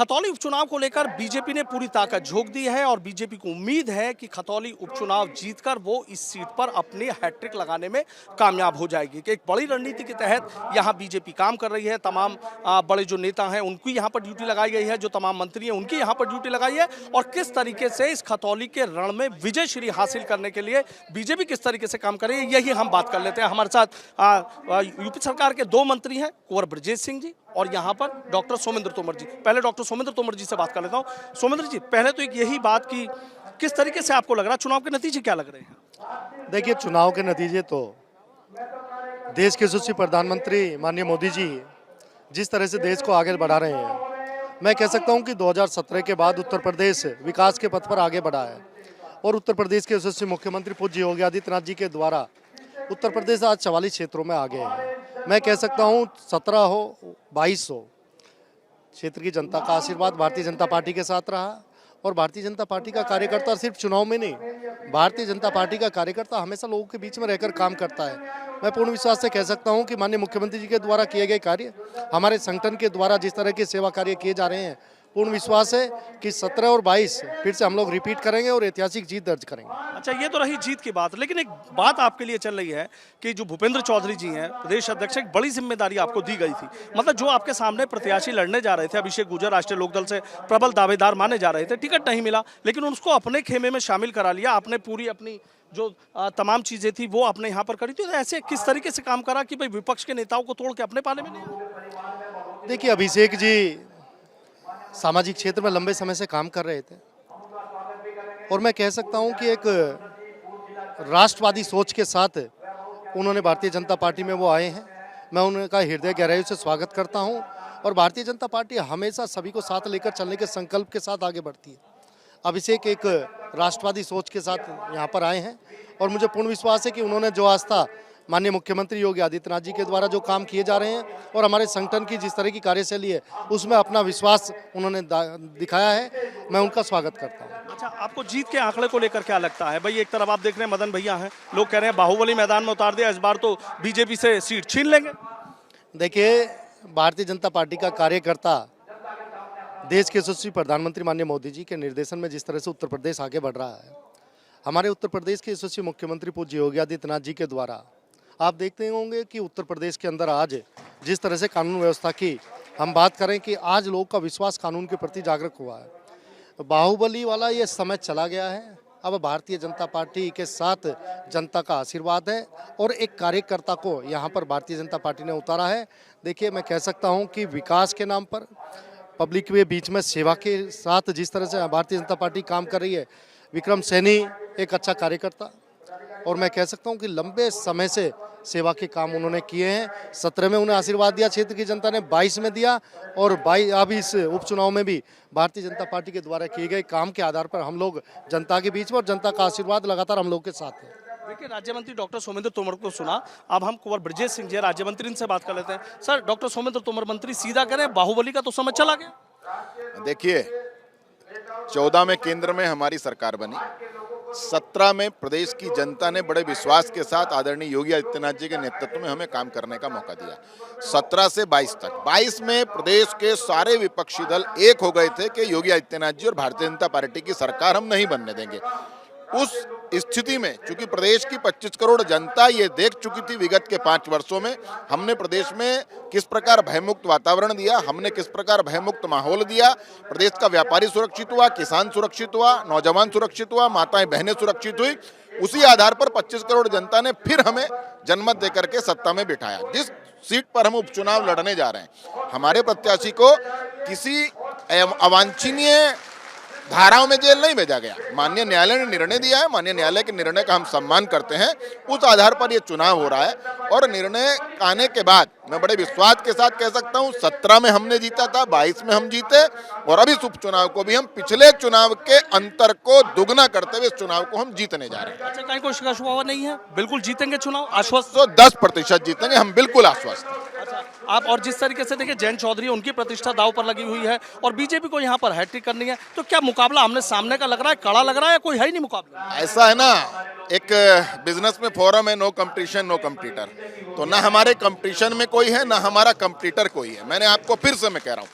खतौली उपचुनाव को लेकर बीजेपी ने पूरी ताकत झोंक दी है और बीजेपी को उम्मीद है कि खतौली उपचुनाव जीतकर वो इस सीट पर अपनी हैट्रिक लगाने में कामयाब हो जाएगी। कि एक बड़ी रणनीति के तहत यहां बीजेपी काम कर रही है। तमाम बड़े जो नेता हैं उनकी यहां पर ड्यूटी लगाई गई है, जो तमाम मंत्री हैं उनकी यहां पर ड्यूटी लगाई है और किस तरीके से इस खतौली के रण में विजय श्री हासिल करने के लिए बीजेपी किस तरीके से काम करे, यही हम बात कर लेते हैं। हमारे साथ यूपी सरकार के 2 मंत्री हैं, कुंवर ब्रजेश सिंह जी और यहाँ पर डॉक्टर सोमेंद्र तोमर जी। पहले डॉक्टर सोमेंद्र तोमर जी से बात कर लेता हूँ। सोमेंद्र जी, पहले तो एक यही बात कि किस तरीके से आपको लग रहा है चुनाव के नतीजे क्या लग रहे हैं? देखिए, चुनाव के नतीजे तो देश के यशस्वी प्रधानमंत्री माननीय मोदी जी जिस तरह से देश को आगे बढ़ा रहे हैं, मैं कह सकता हूं कि 2017 के बाद उत्तर प्रदेश विकास के पथ पर आगे बढ़ा है और उत्तर प्रदेश के यशस्वी मुख्यमंत्री पूज्य योगी आदित्यनाथ जी के द्वारा उत्तर प्रदेश आज 44 क्षेत्रों में आगे है। मैं कह सकता हूं 17 हो 22 हो, क्षेत्र की जनता का आशीर्वाद भारतीय जनता पार्टी के साथ रहा और भारतीय जनता पार्टी का कार्यकर्ता सिर्फ चुनाव में नहीं, भारतीय जनता पार्टी का कार्यकर्ता हमेशा लोगों के बीच में रहकर काम करता है। मैं पूर्ण विश्वास से कह सकता हूं कि माननीय मुख्यमंत्री जी के द्वारा किए गए कार्य, हमारे संगठन के द्वारा जिस तरह के सेवा कार्य किए जा रहे हैं, पूर्ण विश्वास है कि 17 और 22 फिर से हम लोग रिपीट करेंगे और ऐतिहासिक जीत दर्ज करेंगे। अच्छा, ये तो रही जीत की बात, लेकिन एक बात आपके लिए चल रही है कि जो भूपेंद्र चौधरी जी हैं प्रदेश अध्यक्ष, एक बड़ी जिम्मेदारी आपको दी गई थी। मतलब जो आपके सामने प्रत्याशी लड़ने जा रहे थे, अभिषेक गुर्जर राष्ट्रीय लोकदल से प्रबल दावेदार माने जा रहे थे, टिकट नहीं मिला, लेकिन उसको अपने खेमे में शामिल करा लिया। आपने पूरी अपनी जो तमाम चीजें थी वो आपने यहाँ पर करी थी। तो ऐसे किस तरीके से काम करा कि भाई विपक्ष के नेताओं को तोड़ के अपने पाले में नहीं? देखिए, अभिषेक जी सामाजिक क्षेत्र में लंबे समय से काम कर रहे थे और मैं कह सकता हूं कि एक राष्ट्रवादी सोच के साथ उन्होंने भारतीय जनता पार्टी में वो आए हैं। मैं उनका हृदय गहराई से स्वागत करता हूं और भारतीय जनता पार्टी हमेशा सभी को साथ लेकर चलने के संकल्प के साथ आगे बढ़ती है। अभिषेक एक राष्ट्रवादी सोच के साथ यहाँ पर आए हैं और मुझे पूर्ण विश्वास है कि उन्होंने जो आस्था माननीय मुख्यमंत्री योगी आदित्यनाथ जी के द्वारा जो काम किए जा रहे हैं और हमारे संगठन की जिस तरह की कार्यशैली है उसमें अपना विश्वास उन्होंने दिखाया है। मैं उनका स्वागत करता हूं। अच्छा, आपको जीत के आंकड़े को लेकर क्या लगता है? भाई, एक तरफ आप देख रहे हैं मदन भैया हैं, लोग कह रहे हैं बाहुबली मैदान में उतार दिया, इस बार तो बीजेपी से सीट छीन लेंगे। देखिए, भारतीय जनता पार्टी का कार्यकर्ता देश के यशस्वी प्रधानमंत्री माननीय मोदी जी के निर्देशन में जिस तरह से उत्तर प्रदेश आगे बढ़ रहा है, हमारे उत्तर प्रदेश के यशस्वी मुख्यमंत्री पूज्य योगी आदित्यनाथ जी के द्वारा आप देखते होंगे कि उत्तर प्रदेश के अंदर आज जिस तरह से कानून व्यवस्था की हम बात करें कि आज लोगों का विश्वास कानून के प्रति जागरूक हुआ है। बाहुबली वाला ये समय चला गया है। अब भारतीय जनता पार्टी के साथ जनता का आशीर्वाद है और एक कार्यकर्ता को यहाँ पर भारतीय जनता पार्टी ने उतारा है। देखिए, मैं कह सकता हूँ कि विकास के नाम पर पब्लिक के बीच में सेवा के साथ जिस तरह से भारतीय जनता पार्टी काम कर रही है, विक्रम सैनी एक अच्छा कार्यकर्ता और मैं कह सकता हूं कि लंबे समय से सेवा के काम उन्होंने किए हैं। 17 में उन्हें आशीर्वाद दिया क्षेत्र की जनता ने, 22 में दिया और 22 अब इस उपचुनाव में भी भारतीय जनता पार्टी के द्वारा किए गए काम के आधार पर हम लोग जनता के बीच में और जनता का आशीर्वाद लगातार हम लोग के साथ है। देखिए, राज्य मंत्री डॉक्टर सोमेंद्र तोमर को सुना, अब हम कुंवर ब्रजेश सिंह जी राज्य मंत्री, इनसे बात कर लेते हैं। सर, डॉक्टर सोमेंद्र तोमर मंत्री सीधा करें, बाहुबली का तो समय चला गया। देखिए, 14 में केंद्र में हमारी सरकार बनी, 17 में प्रदेश की जनता ने बड़े विश्वास के साथ आदरणीय योगी आदित्यनाथ जी के नेतृत्व में हमें काम करने का मौका दिया। 17 से 22 तक, 22 में प्रदेश के सारे विपक्षी दल एक हो गए थे कि योगी आदित्यनाथ जी और भारतीय जनता पार्टी की सरकार हम नहीं बनने देंगे। उस स्थिति में चूंकि प्रदेश की 25 करोड़ जनता ये देख चुकी थी विगत के 5 वर्षों में हमने प्रदेश में किस प्रकार भयमुक्त वातावरण दिया, हमने किस प्रकार भयमुक्त माहौल दिया, प्रदेश का व्यापारी सुरक्षित हुआ, किसान सुरक्षित हुआ, नौजवान सुरक्षित हुआ, माताएं बहनें सुरक्षित हुई। उसी आधार पर 25 करोड़ जनता ने फिर हमें जनमत देकर के सत्ता में बिठाया। जिस सीट पर हम उपचुनाव लड़ने जा रहे हैं, हमारे प्रत्याशी को किसी अवांछनीय धाराओं में जेल नहीं भेजा गया। माननीय न्यायालय ने निर्णय दिया है, माननीय न्यायालय के निर्णय का हम सम्मान करते हैं। उस आधार पर ये चुनाव हो रहा है और निर्णय आने के बाद मैं बड़े विश्वास के साथ कह सकता हूं 17 में हमने जीता था, 22 में हम जीते और अब इस उपचुनाव को भी हम पिछले चुनाव के अंतर को दुगना करते हुए इस चुनाव को हम जीतने जा रहे हैं। अच्छा, कहीं कोई शिकवा शुबा नहीं है, बिल्कुल जीतेंगे चुनाव, आश्वस्त? 110% जीतेंगे, हम बिल्कुल आश्वस्त हैं। अच्छा, आप और जिस तरीके से देखिए जयंत चौधरी, उनकी प्रतिष्ठा दांव पर लगी हुई है और बीजेपी को यहाँ पर हैट्रिक करनी है, तो क्या मुकाबला आमने सामने का लग रहा है, कड़ा लग रहा है या कोई है ही नहीं मुकाबला? ऐसा है ना, एक बिजनेस में फोरम है, नो कंपटीशन नो कंपटीटर, तो ना हमारे कंपटीशन में कोई है ना हमारा कंपटीटर कोई है। मैंने आपको फिर से मैं कह रहा हूँ,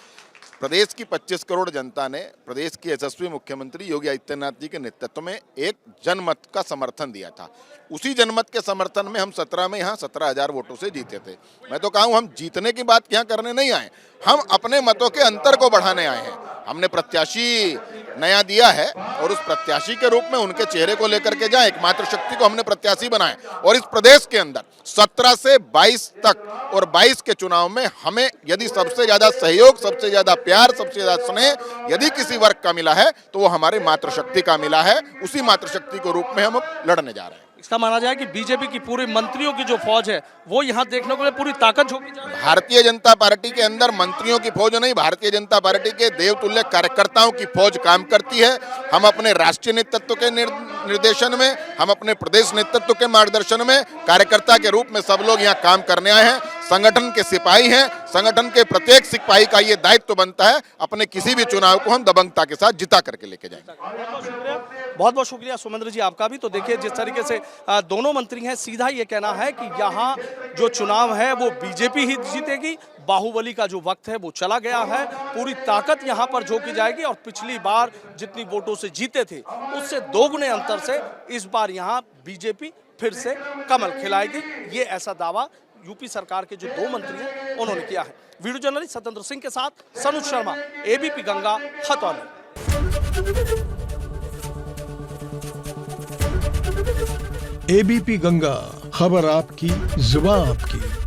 प्रदेश की 25 करोड़ जनता ने प्रदेश के यशस्वी मुख्यमंत्री योगी आदित्यनाथ जी के नेतृत्व में एक जनमत का समर्थन दिया था। उसी जनमत के समर्थन में हम 17 में यहाँ 17,000 वोटों से जीते थे। मैं तो कहूँ हम जीतने की बात यहाँ करने नहीं आए, हम अपने मतों के अंतर को बढ़ाने आए हैं। हमने प्रत्याशी नया दिया है और उस प्रत्याशी के रूप में उनके चेहरे को लेकर के जाए, एकमात्र शक्ति को हमने प्रत्याशी बनाया। और इस प्रदेश के अंदर 17 से 22 तक और 22 के चुनाव में हमें यदि सबसे ज्यादा सहयोग, सबसे ज्यादा प्यार, सबसे ज्यादा स्नेह यदि किसी वर्ग का मिला है तो वो हमारी मातृशक्ति का मिला है। उसी मातृशक्ति के रूप में हम लड़ने जा रहे हैं। इसका माना जाए कि बीजेपी की पूरे मंत्रियों की जो फौज है वो यहाँ देखने को पूरी ताकत झोंकी जा रही है। भारतीय जनता पार्टी के अंदर मंत्रियों की फौज नहीं, भारतीय जनता पार्टी के देवतुल्य कार्यकर्ताओं की फौज काम करती है। हम अपने राष्ट्रीय नेतृत्व के निर्देशन में, हम अपने प्रदेश नेतृत्व के मार्गदर्शन में कार्यकर्ता के रूप में सब लोग यहाँ काम करने आए हैं। संगठन के सिपाही हैं, संगठन के प्रत्येक सिपाही का ये दायित्व बनता है अपने किसी भी चुनाव को हम दबंगता के साथ जिता करके लेके जाएंगे। बहुत बहुत शुक्रिया सुमेंद्र जी आपका भी। तो देखिए जिस तरीके से दोनों मंत्री हैं, सीधा ये कहना है कि यहाँ जो चुनाव है वो बीजेपी ही जीतेगी। बाहुबली का जो वक्त है वो चला गया है, पूरी ताकत यहाँ पर झोंकी जाएगी और पिछली बार जितनी वोटों से जीते थे उससे दोगुने अंतर से इस बार यहाँ बीजेपी फिर से कमल खिलाएगी। ये ऐसा दावा यूपी सरकार के जो दो मंत्री हैं उन्होंने किया है। वीडियो जर्नलिस्ट सत्येंद्र सिंह के साथ सनुज शर्मा, एबीपी गंगा, खतौली। एबीपी गंगा, खबर आपकी, जुबान आपकी।